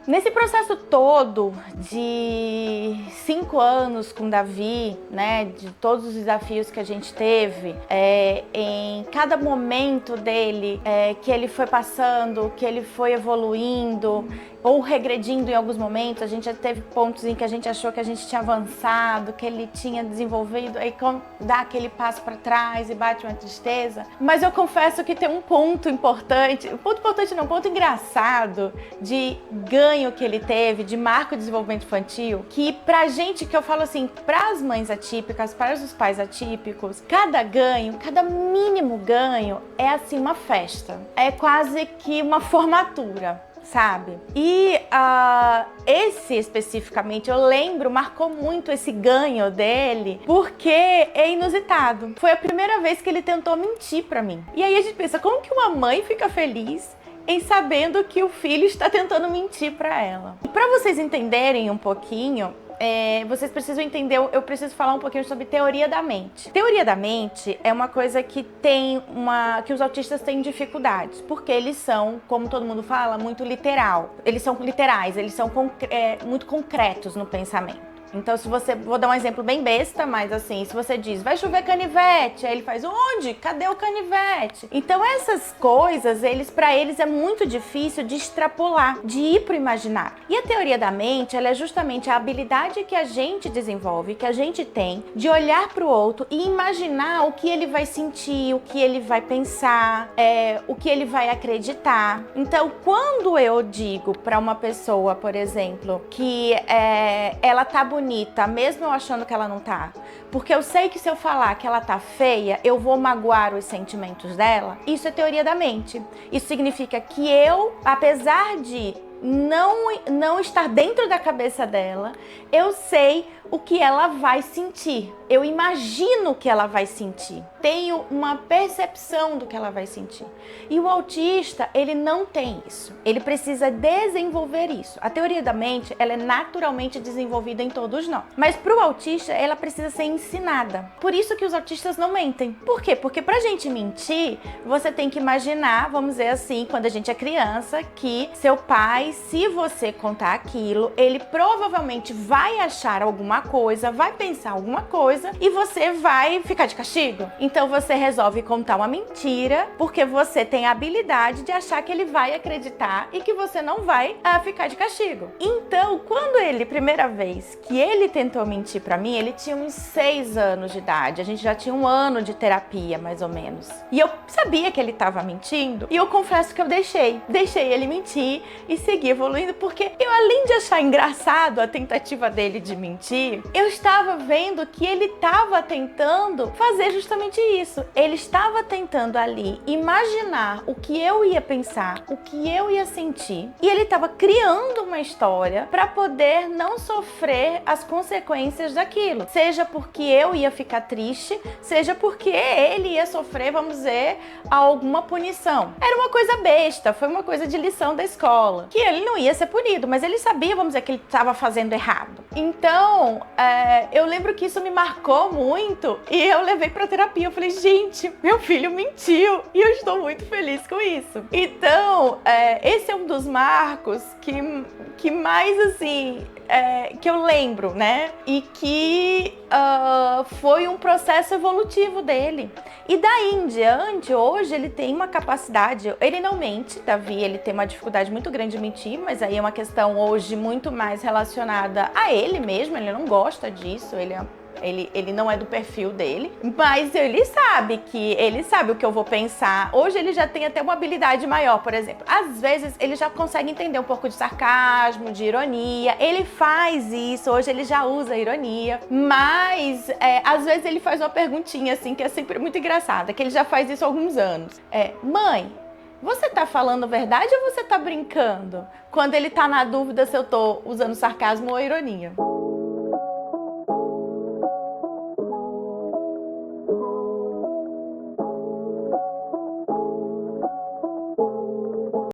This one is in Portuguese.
Nesse processo todo de 5 anos com Davi, né, de todos os desafios que a gente teve, em cada momento dele, que ele foi passando, que ele foi evoluindo ou regredindo em alguns momentos, a gente já teve pontos em que a gente achou que a gente tinha avançado, que ele tinha desenvolvido, aí dá aquele passo para trás e bate uma tristeza. Mas eu confesso que tem um ponto importante, um ponto engraçado de ganho que ele teve, de marco de desenvolvimento infantil, que pra gente, que eu falo assim, pras mães atípicas, para os pais atípicos, cada ganho, cada mínimo ganho é assim uma festa, é quase que uma formatura, sabe? E esse especificamente, eu lembro, marcou muito esse ganho dele, porque é inusitado. Foi a primeira vez que ele tentou mentir pra mim. E aí a gente pensa, como que uma mãe fica feliz em sabendo que o filho está tentando mentir pra ela? E pra vocês entenderem um pouquinho, vocês precisam entender, eu preciso falar um pouquinho sobre teoria da mente. Teoria da mente é uma coisa que que os autistas têm dificuldades, porque eles são, como todo mundo fala, muito literal. Eles são literais, eles são muito concretos no pensamento. Então, vou dar um exemplo bem besta, mas assim, se você diz, vai chover canivete, aí ele faz, onde? Cadê o canivete? Então, essas coisas, pra eles é muito difícil de extrapolar, de ir pro imaginário. E a teoria da mente, ela é justamente a habilidade que a gente desenvolve, que a gente tem, de olhar pro outro e imaginar o que ele vai sentir, o que ele vai pensar, o que ele vai acreditar. Então, quando eu digo pra uma pessoa, por exemplo, que ela tá bonita, mesmo eu achando que ela não tá, porque eu sei que se eu falar que ela tá feia, eu vou magoar os sentimentos dela, isso é teoria da mente. Isso significa que eu, apesar de não estar dentro da cabeça dela, eu sei o que ela vai sentir. Eu imagino o que ela vai sentir. Tenho uma percepção do que ela vai sentir. E o autista, ele não tem isso. Ele precisa desenvolver isso. A teoria da mente, ela é naturalmente desenvolvida em todos nós. Mas para o autista, ela precisa ser ensinada. Por isso que os autistas não mentem. Por quê? Porque pra gente mentir, você tem que imaginar, vamos dizer assim, quando a gente é criança, que seu pai, se você contar aquilo, ele provavelmente vai achar alguma coisa, vai pensar alguma coisa e você vai ficar de castigo. Então você resolve contar uma mentira porque você tem a habilidade de achar que ele vai acreditar e que você não vai ficar de castigo. Então, quando primeira vez que ele tentou mentir pra mim, ele tinha uns 6 anos de idade. A gente já tinha 1 ano de terapia, mais ou menos. E eu sabia que ele tava mentindo e eu confesso que eu deixei ele mentir e seguir evoluindo, porque eu, além de achar engraçado a tentativa dele de mentir, eu estava vendo que ele estava tentando fazer justamente isso. Ele estava tentando ali imaginar o que eu ia pensar, o que eu ia sentir, e ele estava criando uma história para poder não sofrer as consequências daquilo. Seja porque eu ia ficar triste, seja porque ele ia sofrer, vamos dizer, alguma punição. Era uma coisa besta, foi uma coisa de lição da escola, que ele não ia ser punido, mas ele sabia, vamos dizer, que ele estava fazendo errado. Então, eu lembro que isso me marcou muito e eu levei pra terapia. Eu falei, gente, meu filho mentiu e eu estou muito feliz com isso. Então, esse é um dos marcos que mais, assim, que eu lembro, né? E que foi um processo evolutivo dele. E daí em diante, hoje ele tem uma capacidade, ele não mente, Davi, ele tem uma dificuldade muito grande de mentir, mas aí é uma questão hoje muito mais relacionada a ele mesmo, ele não gosta disso, ele não é do perfil dele, mas ele sabe o que eu vou pensar. Hoje ele já tem até uma habilidade maior, por exemplo. Às vezes ele já consegue entender um pouco de sarcasmo, de ironia. Ele faz isso, hoje ele já usa ironia, mas às vezes ele faz uma perguntinha assim, que é sempre muito engraçada, que ele já faz isso há alguns anos. Mãe, você tá falando verdade ou você tá brincando? Quando ele tá na dúvida se eu tô usando sarcasmo ou ironia.